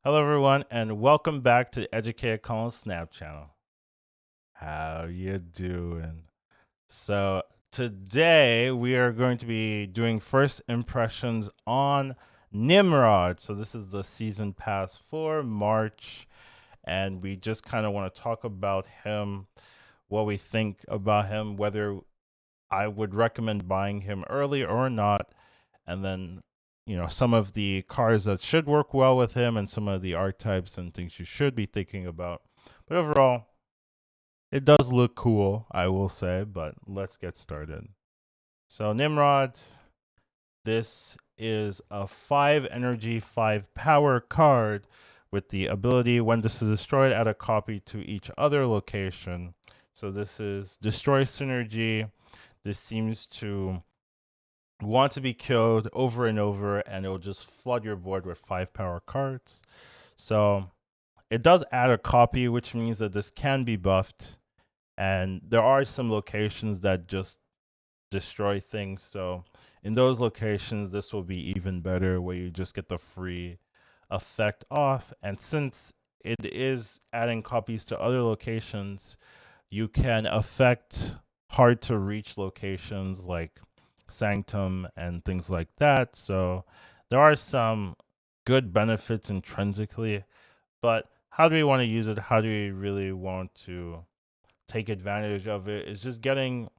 Hello, everyone, and welcome back to the Educated Collins Snap channel. How you doing? So today we are going to be doing first impressions on Nimrod. So this is the season pass for March, and we just kind of want to talk about him, what we think about him, whether I would recommend buying him early or not, and then some of the cards that should work well with him and some of the archetypes and things you should be thinking about. But overall, it does look cool, I will say, but let's get started. So Nimrod, this is a 5 energy, 5 power card with the ability when this is destroyed, add a copy to each other location. So this is destroy synergy. This seems to want to be killed over and over, and it will just flood your board with 5 power cards. So it does add a copy, which means that this can be buffed, and there are some locations that just destroy things. So in those locations, this will be even better, where you just get the free effect off. And since it is adding copies to other locations, you can affect hard to reach locations like Sanctum and things like that. So there are some good benefits intrinsically, but how do we want to use it? How do we really want to take advantage of it? Is just getting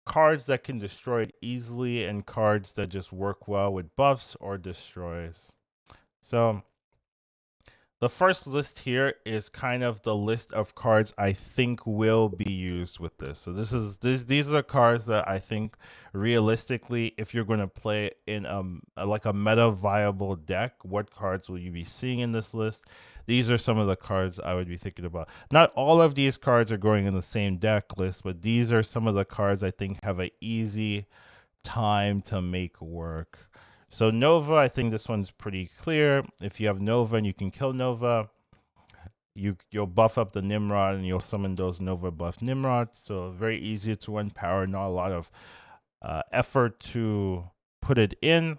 cards that can destroy it easily and cards that just work well with buffs or destroys. So the first list here is kind of the list of cards I think will be used with this. So these are the cards that I think realistically, if you're going to play in like a meta viable deck, what cards will you be seeing in this list? These are some of the cards I would be thinking about. Not all of these cards are going in the same deck list, but these are some of the cards I think have an easy time to make work. So Nova, I think this one's pretty clear. If you have Nova and you can kill Nova, you'll buff up the Nimrod and you'll summon those Nova buff Nimrods. So very easy to win power, not a lot of effort to put it in.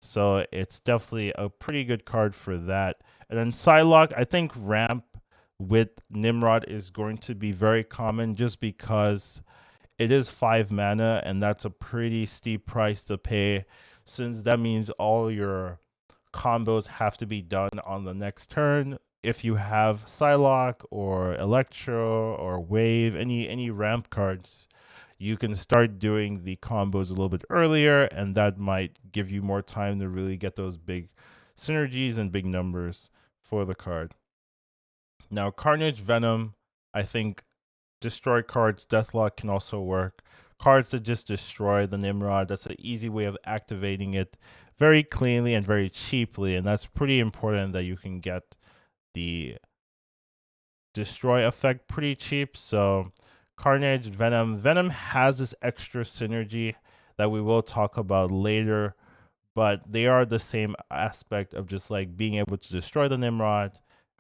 So it's definitely a pretty good card for that. And then Psylocke, I think ramp with Nimrod is going to be very common just because it is 5 mana, and that's a pretty steep price to pay, since that means all your combos have to be done on the next turn. If you have Psylocke or Electro or Wave, any ramp cards, you can start doing the combos a little bit earlier, and that might give you more time to really get those big synergies and big numbers for the card. Now, Carnage Venom, I think destroy cards, Deathlock can also work. Cards that just destroy the Nimrod, that's an easy way of activating it very cleanly and very cheaply, and that's pretty important that you can get the destroy effect pretty cheap. So Carnage, Venom has this extra synergy that we will talk about later, but they are the same aspect of just like being able to destroy the Nimrod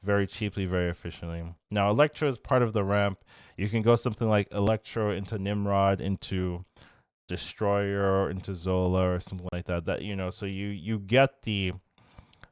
very cheaply, very efficiently. Now, Electro is part of the ramp. You can go something like Electro into Nimrod, into Destroyer, into Zola, or something like that. So you get the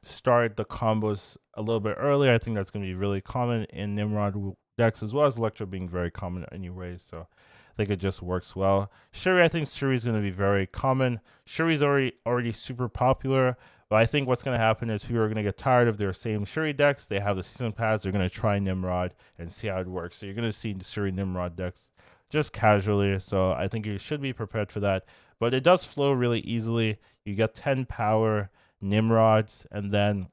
start the combos a little bit earlier. I think that's going to be really common in Nimrod decks, as well as Electro being very common anyway. So I think it just works well. Shuri, I think Shuri is going to be very common. Shuri's already super popular, but I think what's going to happen is people are going to get tired of their same Shuri decks. They have the season pass. They're going to try Nimrod and see how it works. So you're going to see Shuri Nimrod decks just casually. So I think you should be prepared for that. But it does flow really easily. You get 10 power Nimrods, and then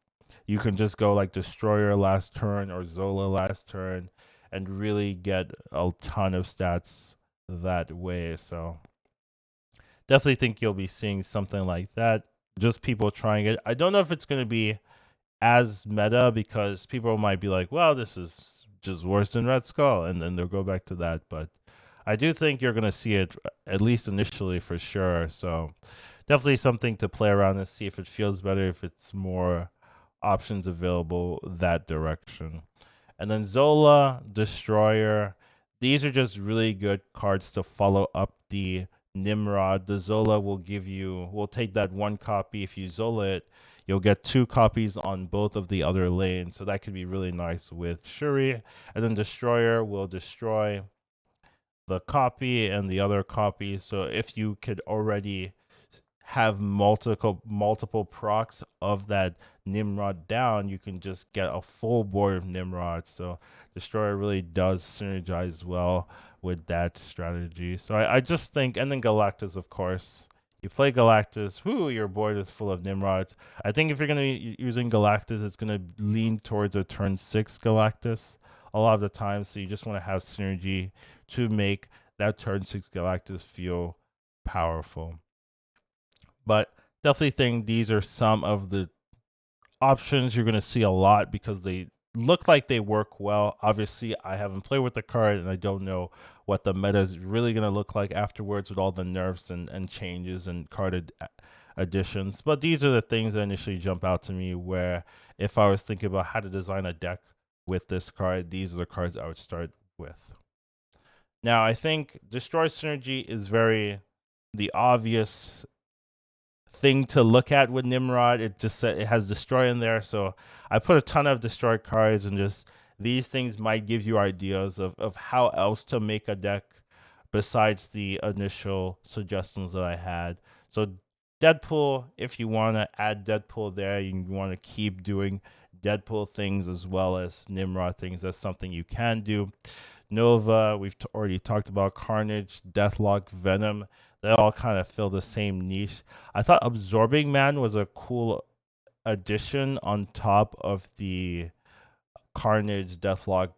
you can just go like Destroyer last turn or Zola last turn and really get a ton of stats that way. So definitely think you'll be seeing something like that. Just people trying it. I don't know if it's going to be as meta, because people might be like, well, this is just worse than Red Skull, and then they'll go back to that. But I do think you're going to see it, at least initially, for sure. So definitely something to play around and see if it feels better, if it's more options available that direction. And then Zola, Destroyer, these are just really good cards to follow up the Nimrod. The Zola will take that one copy. If you Zola it, you'll get 2 copies on both of the other lanes. So that could be really nice with Shuri. And then Destroyer will destroy the copy and the other copy. So if you could already have multiple procs of that Nimrod down, you can just get a full board of Nimrod. So Destroyer really does synergize well with that strategy. So I just think, and then Galactus, of course. You play Galactus, whoo, your board is full of Nimrods. I think if you're going to be using Galactus, it's going to lean towards a turn 6 Galactus a lot of the time. So you just want to have synergy to make that turn 6 Galactus feel powerful. But definitely think these are some of the options you're going to see a lot because they look like they work well. Obviously, I haven't played with the card and I don't know what the meta is really going to look like afterwards with all the nerfs and changes and card additions. But these are the things that initially jump out to me where if I was thinking about how to design a deck with this card, these are the cards I would start with. Now, I think Destroy Synergy is the obvious thing to look at with Nimrod. It just it has Destroy in there, so I put a ton of Destroy cards, and just these things might give you ideas of how else to make a deck besides the initial suggestions that I had. So Deadpool, if you want to add Deadpool there, you want to keep doing Deadpool things as well as Nimrod things. That's something you can do. Nova, we've already talked about. Carnage, Deathlock, Venom. They all kind of fill the same niche. I thought Absorbing Man was a cool addition on top of the Carnage, Deathlock,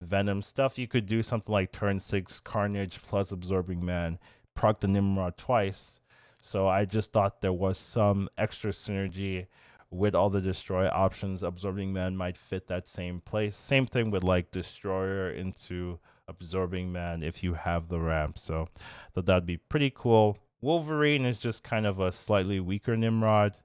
Venom stuff. You could do something like turn 6 Carnage plus Absorbing Man, proc the Nimrod twice. So I just thought there was some extra synergy with all the Destroy options. Absorbing Man might fit that same place. Same thing with like Destroyer into Absorbing Man if you have the ramp. So I thought that'd be pretty cool. Wolverine is just kind of a slightly weaker Nimrod.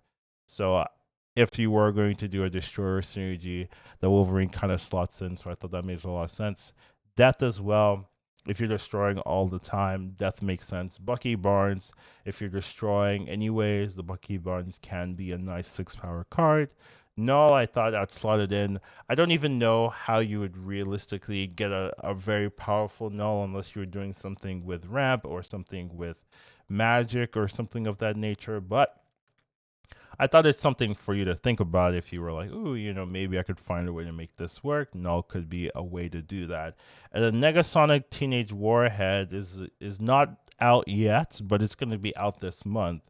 So if you were going to do a Destroyer synergy, the Wolverine kind of slots in. So I thought that made a lot of sense. Death as well. If you're destroying all the time, Death makes sense. Bucky Barnes, if you're destroying anyways, the Bucky Barnes can be a nice 6-power card. Null, I thought I'd slot it in. I don't even know how you would realistically get a very powerful Null unless you were doing something with ramp or something with magic or something of that nature. But I thought it's something for you to think about if you were like, ooh, maybe I could find a way to make this work. Null could be a way to do that. And the Negasonic Teenage Warhead is not out yet, but it's going to be out this month.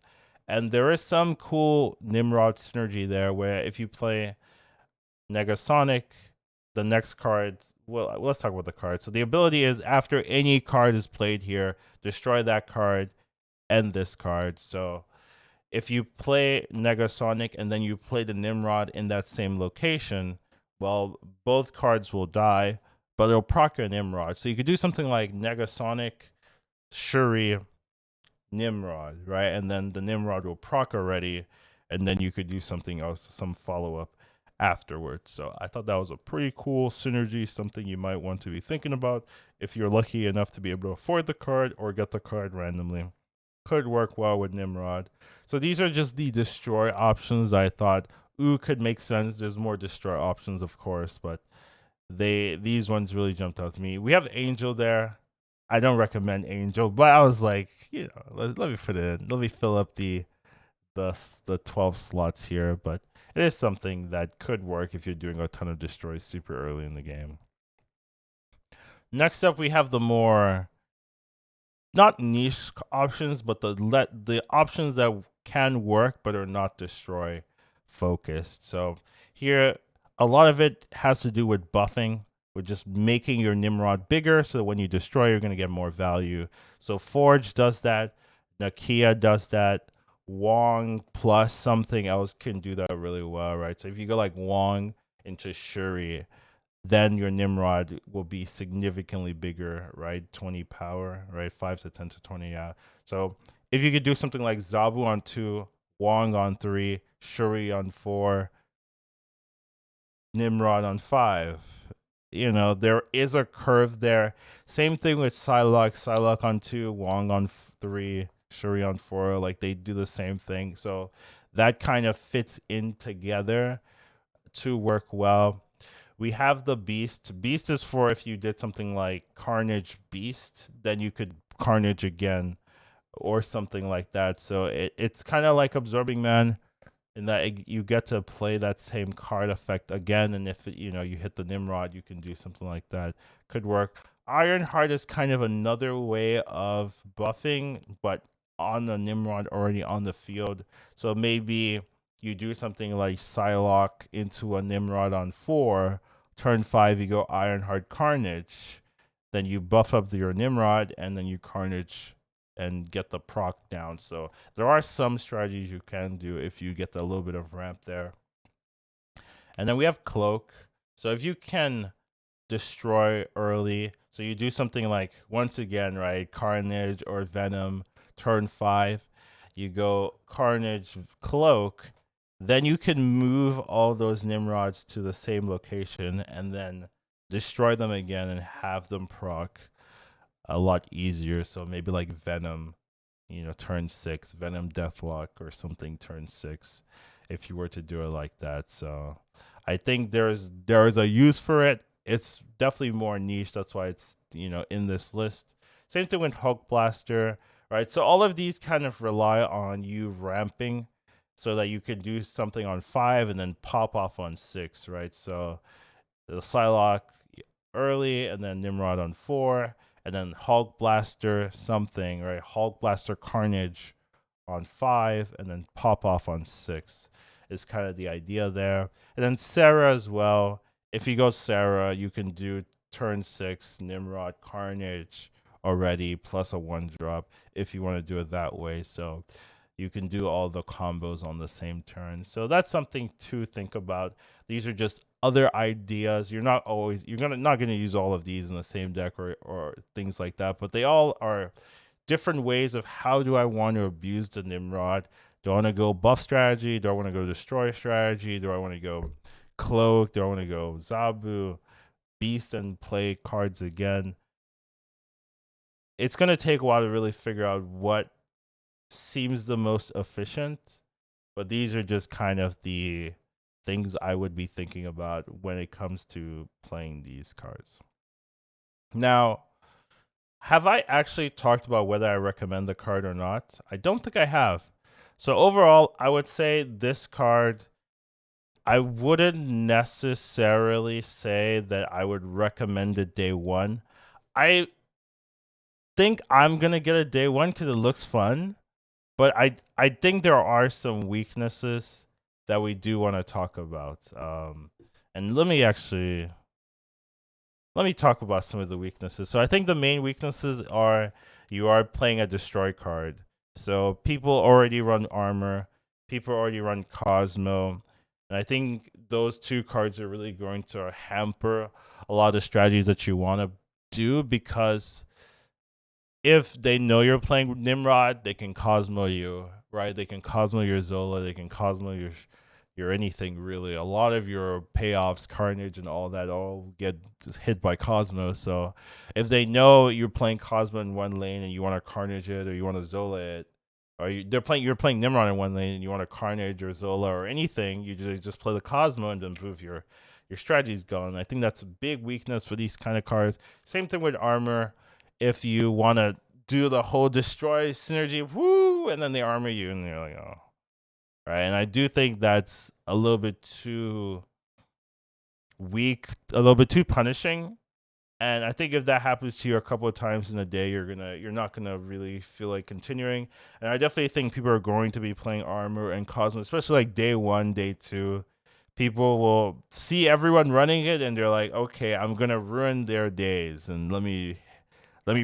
And there is some cool Nimrod synergy there where if you play Negasonic, the next card, well, let's talk about the card. So the ability is after any card is played here, destroy that card and this card. So if you play Negasonic and then you play the Nimrod in that same location, well, both cards will die, but it'll proc a Nimrod. So you could do something like Negasonic, Shuri, Nimrod, right? And then the Nimrod will proc already, and then you could do something else, some follow-up afterwards. So I thought that was a pretty cool synergy, something you might want to be thinking about if you're lucky enough to be able to afford the card or get the card randomly. Could work well with Nimrod. So these are just the destroy options I thought, could make sense. There's more destroy options, of course, but these ones really jumped out to me. We have Angel there. I don't recommend Angel, but I was like, let me put it in. Let me fill up the 12 slots here, but it is something that could work if you're doing a ton of destroys super early in the game. Next up, we have the more not niche options, but the options that can work but are not destroy focused. So here, a lot of it has to do with buffing, with just making your Nimrod bigger so that when you destroy, you're going to get more value. So Forge does that. Nakia does that. Wong plus something else can do that really well, right? So if you go like Wong into Shuri, then your Nimrod will be significantly bigger, right? 20 power, right? 5 to 10 to 20, yeah. So if you could do something like Zabu on 2, Wong on 3, Shuri on 4, Nimrod on 5, there is a curve there. Same thing with Psylocke on 2, Wong on 3, Shuri on 4, like they do the same thing. So that kind of fits in together to work well. We have the Beast. Beast is for if you did something like Carnage Beast, then you could Carnage again or something like that. So it's kind of like Absorbing Man in that you get to play that same card effect again, and if you hit the Nimrod, you can do something like that. Could work. Ironheart is kind of another way of buffing, but on the Nimrod already on the field. So maybe you do something like Psylocke into a Nimrod on 4. Turn 5, you go Ironheart Carnage. Then you buff up your Nimrod, and then you Carnage and get the proc down. So there are some strategies you can do if you get a little bit of ramp there. And then we have Cloak. So if you can destroy early, so you do something like, once again, right, Carnage or Venom, turn 5, you go Carnage, Cloak, then you can move all those Nimrods to the same location and then destroy them again and have them proc a lot easier. So maybe like Venom, turn 6, Venom Deathlock or something, turn 6, if you were to do it like that. So I think there is a use for it. It's definitely more niche. That's why it's in this list. Same thing with Hulk Blaster, right? So all of these kind of rely on you ramping so that you can do something on 5 and then pop off on 6, right? So the Psylocke early and then Nimrod on 4 and then Hulk Blaster something, right? Hulk Blaster Carnage on 5 and then pop off on 6 is kind of the idea there. And then Sarah as well. If you go Sarah, you can do turn 6 Nimrod Carnage already plus a 1-drop if you want to do it that way. So you can do all the combos on the same turn. So that's something to think about. These are just other ideas. You're not gonna use all of these in the same deck or things like that, but they all are different ways of how do I want to abuse the Nimrod. Do I want to go buff strategy? Do I want to go destroy strategy? Do I want to go Cloak? Do I want to go Zabu, Beast, and play cards again? It's going to take a while to really figure out what seems the most efficient, but these are just kind of the things I would be thinking about when it comes to playing these cards. Now, have I actually talked about whether I recommend the card or not? I don't think I have. So overall, I would say this card, I wouldn't necessarily say that I would recommend it day one. I think I'm going to get it day one because it looks fun. But I think there are some weaknesses that we do want to talk about. And let me talk about some of the weaknesses. So I think the main weaknesses are you are playing a destroy card. So people already run armor, people already run Cosmo. And I think those two cards are really going to hamper a lot of strategies that you want to do, because if they know you're playing Nimrod, they can Cosmo you, right? They can Cosmo your Zola, they can Cosmo your anything really. A lot of your payoffs, Carnage and all that, all get hit by Cosmo. So if they know you're playing Cosmo in one lane and you want to Carnage it or you want to Zola it, or you're playing Nimrod in one lane and you want to Carnage or Zola or anything, you just play the Cosmo and improve your strategy's going. I think that's a big weakness for these kind of cards. Same thing with armor. If you want to do the whole destroy synergy, whoo, and then they armor you, and you're like, oh, right. And I do think that's a little bit too weak, a little bit too punishing. And I think if that happens to you a couple of times in a day, you're not gonna really feel like continuing. And I definitely think people are going to be playing armor and Cosmo, especially like day 1, day 2. People will see everyone running it, and they're like, okay, I'm gonna ruin their days, and let me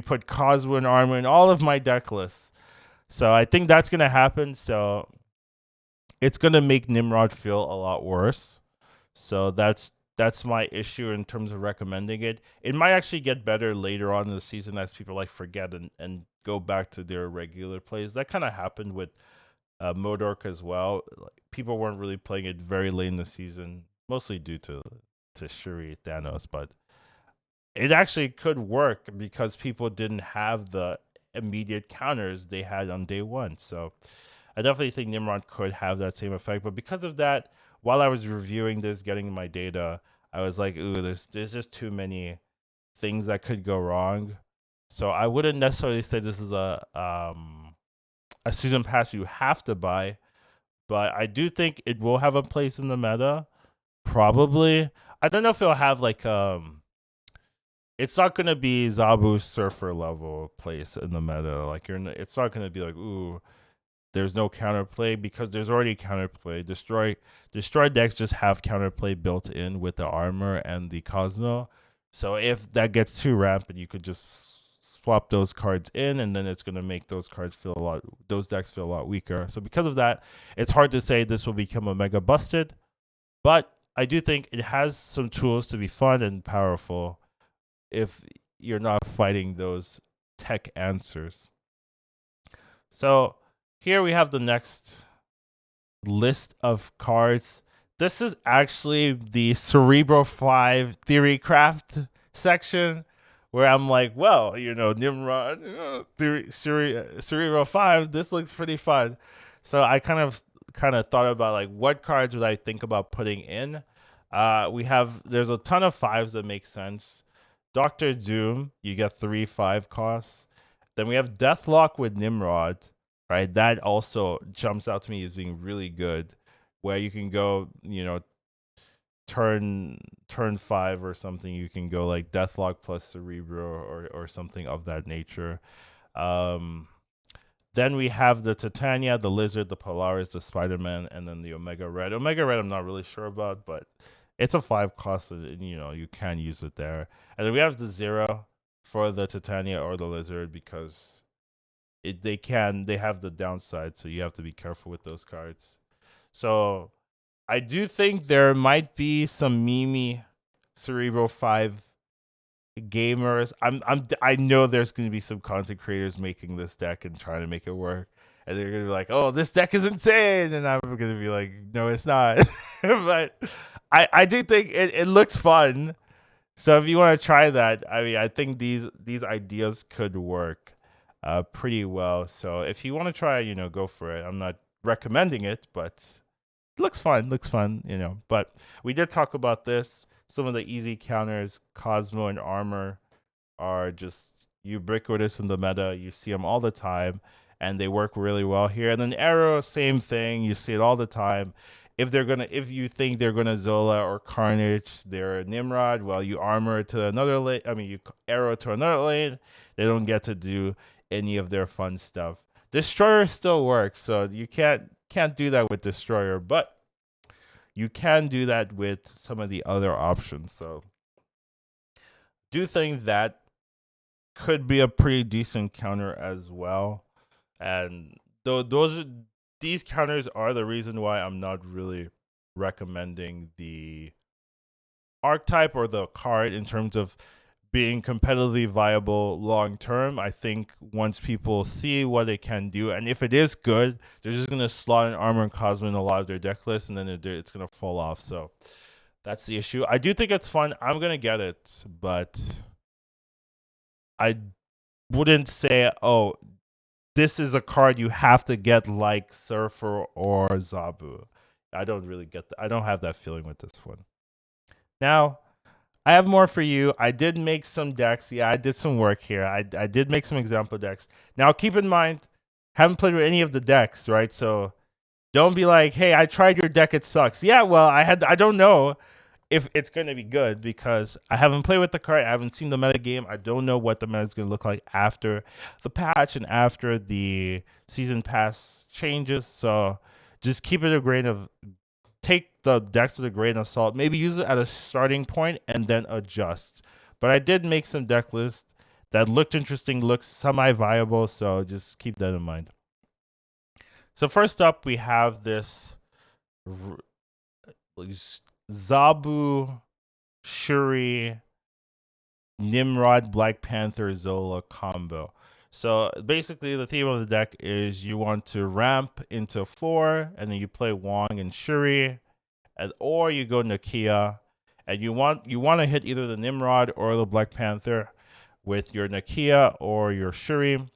put Cosmo and armor in all of my deck lists. So I think that's gonna happen. So it's gonna make Nimrod feel a lot worse. So that's my issue in terms of recommending it. It might actually get better later on in the season as people like forget and go back to their regular plays. That kind of happened with Modork as well. Like, people weren't really playing it very late in the season, mostly due to Shuri Thanos, but it actually could work because people didn't have the immediate counters they had on day 1. So I definitely think Nimrod could have that same effect. But because of that, while I was reviewing this, getting my data, I was like, ooh, there's just too many things that could go wrong. So I wouldn't necessarily say this is a season pass you have to buy, but I do think it will have a place in the meta. Probably. I don't know if it'll have like it's not gonna be Zabu Surfer level place in the meta. Like it's not gonna be like, ooh, there's no counterplay, because there's already counterplay. Destroy decks just have counterplay built in with the armor and the Cosmo. So if that gets too rampant, you could just swap those cards in, and then it's gonna make those decks feel a lot weaker. So because of that, it's hard to say this will become a mega busted, but I do think it has some tools to be fun and powerful if you're not fighting those tech answers. So here we have the next list of cards. This is actually the Cerebral 5 theorycraft section, where I'm like, well, Nimrod, Cerebral 5, this looks pretty fun. So I kind of thought about like what cards would I think about putting in. There's a ton of fives that make sense. Doctor Doom, you get 3/5 costs. Then we have Deathlock with Nimrod, right? That also jumps out to me as being really good, where you can go, turn 5 or something, you can go like Deathlock plus Cerebral or something of that nature. Then we have the Titania, the Lizard, the Polaris, the Spider-Man, and then the Omega Red. Omega Red I'm not really sure about, but it's a 5 cost, and you can use it there. And then we have the 0 for the Titania or the Lizard, because they have the downside, so you have to be careful with those cards. So I do think there might be some Mimi Cerebral 5 gamers. I know there's going to be some content creators making this deck and trying to make it work, and they're going to be like, "Oh, this deck is insane," and I'm going to be like, "No, it's not." But I do think it looks fun. So if you want to try that, I mean, I think these ideas could work pretty well. So if you want to try, go for it. I'm not recommending it, but it looks fun. But we did talk about this. Some of the easy counters, Cosmo and Armor, are just ubiquitous in the meta. You see them all the time, and they work really well here. And then Arrow, same thing. You see it all the time. If you think they're gonna Zola or Carnage their Nimrod, well, you armor to another lane. I mean, you arrow to another lane. They don't get to do any of their fun stuff. Destroyer still works, so you can't do that with Destroyer, but you can do that with some of the other options. So do think that could be a pretty decent counter as well. And these counters are the reason why I'm not really recommending the archetype or the card in terms of being competitively viable long term. I think once people see what it can do, and if it is good, they're just gonna slot in Armor and Cosmo in a lot of their deck lists, and then it's gonna fall off. So that's the issue. I do think it's fun. I'm gonna get it, but I wouldn't say, oh, this is a card you have to get like Surfer or Zabu. I don't really get that. I don't have that feeling with this one. Now, I have more for you. I did make some decks. Yeah, I did some work here. I did make some example decks. Now, keep in mind, haven't played with any of the decks, right? So don't be like, hey, I tried your deck, it sucks. Yeah, well, I don't know if it's going to be good, because I haven't played with the card. I haven't seen the meta game. I don't know what the meta is going to look like after the patch and after the season pass changes. So just keep it take the decks with a grain of salt. Maybe use it at a starting point and then adjust. But I did make some deck lists that looked interesting, looked semi-viable, so just keep that in mind. So first up, we have this Zabu, Shuri, Nimrod, Black Panther, Zola combo. So basically, the theme of the deck is you want to ramp into 4, and then you play Wong and Shuri, or you go Nakia, and you want to hit either the Nimrod or the Black Panther with your Nakia or your Shuri,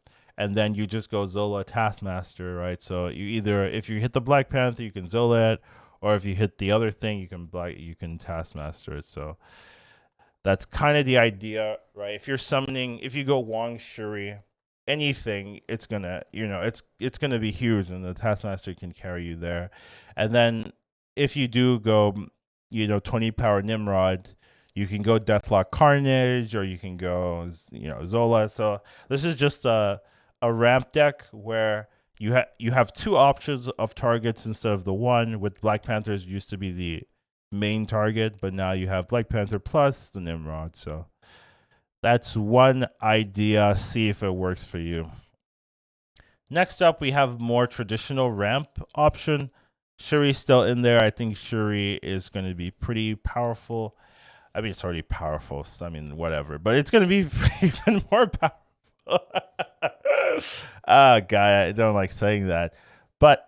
and then you just go Zola Taskmaster, right? So you either, if you hit the Black Panther, you can Zola it, or if you hit the other thing, you can Taskmaster it. So that's kind of the idea, right? If you're summoning, if you go Wong Shuri, anything, it's gonna, it's gonna be huge, and the Taskmaster can carry you there. And then if you do go, 20 power Nimrod, you can go Deathlock Carnage, or you can go, Zola. So this is just a ramp deck where you have two options of targets instead of the one. With Black Panthers used to be the main target, but now you have Black Panther plus the Nimrod. So that's one idea. See if it works for you. Next up, we have more traditional ramp option. Shuri's still in there. I think Shuri is going to be pretty powerful. I mean, it's already powerful. So, I mean, whatever. But it's going to be even more powerful. God, I don't like saying that. But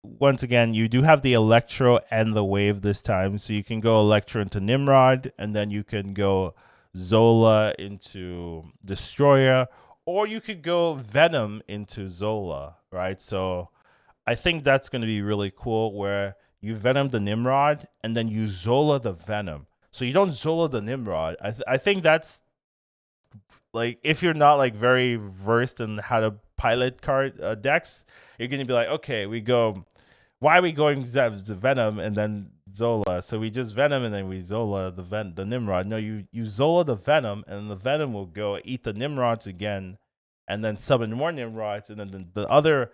once again, you do have the Electro and the Wave this time. So you can go Electro into Nimrod, and then you can go Zola into Destroyer, or you could go Venom into Zola, right? So I think that's going to be really cool, where you Venom the Nimrod, and then you Zola the Venom. So you don't Zola the Nimrod. I think that's, like, if you're not like very versed in how to pilot card decks, you're going to be like, okay, why are we going the Venom and then Zola? So we just Venom and then we Zola the Nimrod. No, you Zola the Venom, and the Venom will go eat the Nimrods again, and then summon more Nimrods, and then the other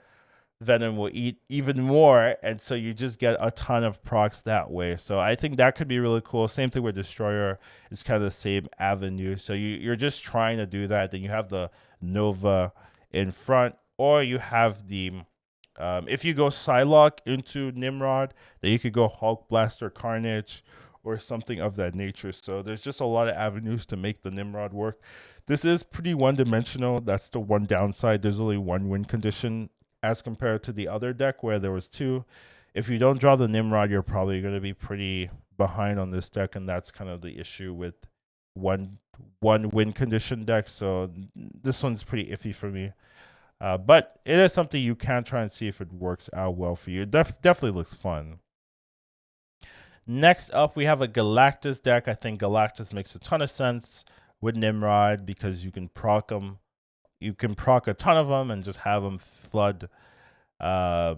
Venom will eat even more, and so you just get a ton of procs that way. So I think that could be really cool. Same thing with Destroyer. It's kind of the same avenue. So you're just trying to do that. Then you have the Nova in front, or you have the if you go Psylocke into Nimrod, then you could go Hulk Blaster Carnage or something of that nature. So there's just a lot of avenues to make the Nimrod work. This is pretty one-dimensional. That's the one downside. There's only one win condition as compared to the other deck where there was two. If you don't draw the Nimrod, you're probably going to be pretty behind on this deck, and that's kind of the issue with one win condition deck. So this one's pretty iffy for me. But it is something you can try and see if it works out well for you. It definitely looks fun. Next up, we have a Galactus deck. I think Galactus makes a ton of sense with Nimrod because you can proc them. You can proc a ton of them and just have them flood the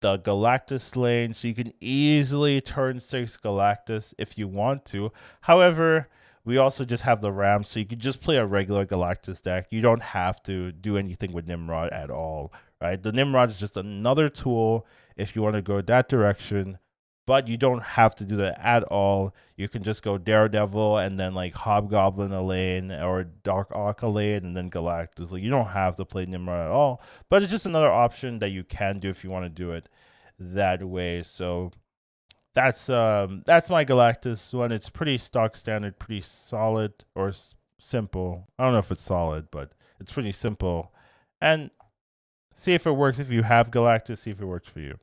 Galactus lane. So you can easily turn 6 Galactus if you want to. However, we also just have the Ram, so you could just play a regular Galactus deck. You don't have to do anything with Nimrod at all, right? The Nimrod is just another tool if you want to go that direction, but you don't have to do that at all. You can just go Daredevil and then like Hobgoblin a lane, or Dark Arc a lane, and then Galactus. Like, you don't have to play Nimrod at all, but it's just another option that you can do if you want to do it that way. So that's my Galactus one. It's pretty stock standard, pretty solid, or simple. I don't know if it's solid, but it's pretty simple. And see if it works. If you have Galactus, see if it works for you.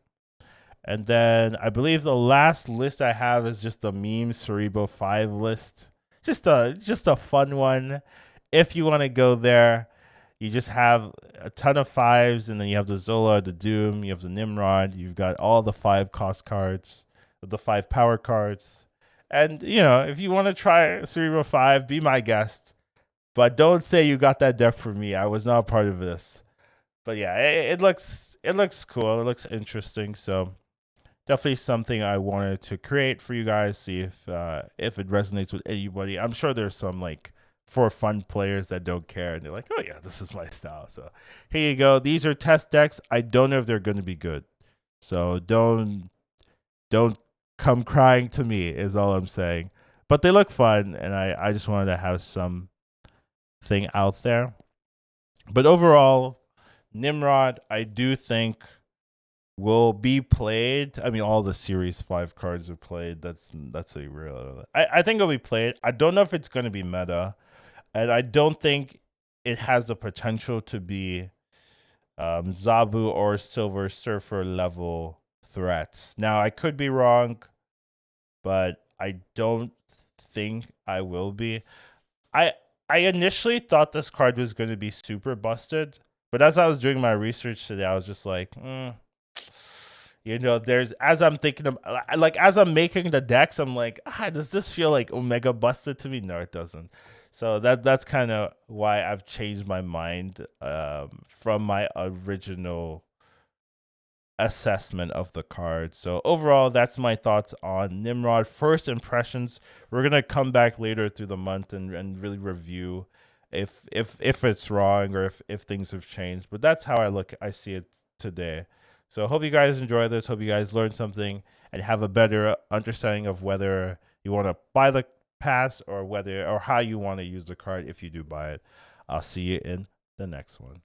And then I believe the last list I have is just the meme Cerebral 5 list. Just a fun one. If you want to go there, you just have a ton of 5s, and then you have the Zola, the Doom, you have the Nimrod, you've got all the 5 cost cards, the 5 power cards. And, if you want to try Cerebral 5, be my guest. But don't say you got that deck for me. I was not a part of this. But yeah, it looks cool. It looks interesting. So definitely something I wanted to create for you guys. See if it resonates with anybody. I'm sure there's some like for fun players that don't care, and they're like, oh yeah, this is my style. So here you go. These are test decks. I don't know if they're going to be good. So don't come crying to me is all I'm saying. But they look fun, and I just wanted to have something out there. But overall, Nimrod, I do think will be played. I mean, all the Series 5 cards are played. That's a real. I think it'll be played. I don't know if it's going to be meta, and I don't think it has the potential to be Zabu or Silver Surfer level threats. Now, I could be wrong, but I don't think I will be. I initially thought this card was going to be super busted, But as I was doing my research today, I was just like, there's as I'm thinking of like as I'm making the decks, I'm like, does this feel like Omega busted to me? No, it doesn't. So that's kind of why I've changed my mind from my original assessment of the card. So overall, that's my thoughts on Nimrod. First impressions. We're gonna come back later through the month and really review if it's wrong or if things have changed. But that's how I see it today. So hope you guys enjoy this. Hope you guys learned something and have a better understanding of whether you want to buy the pass or how you want to use the card if you do buy it. I'll see you in the next one.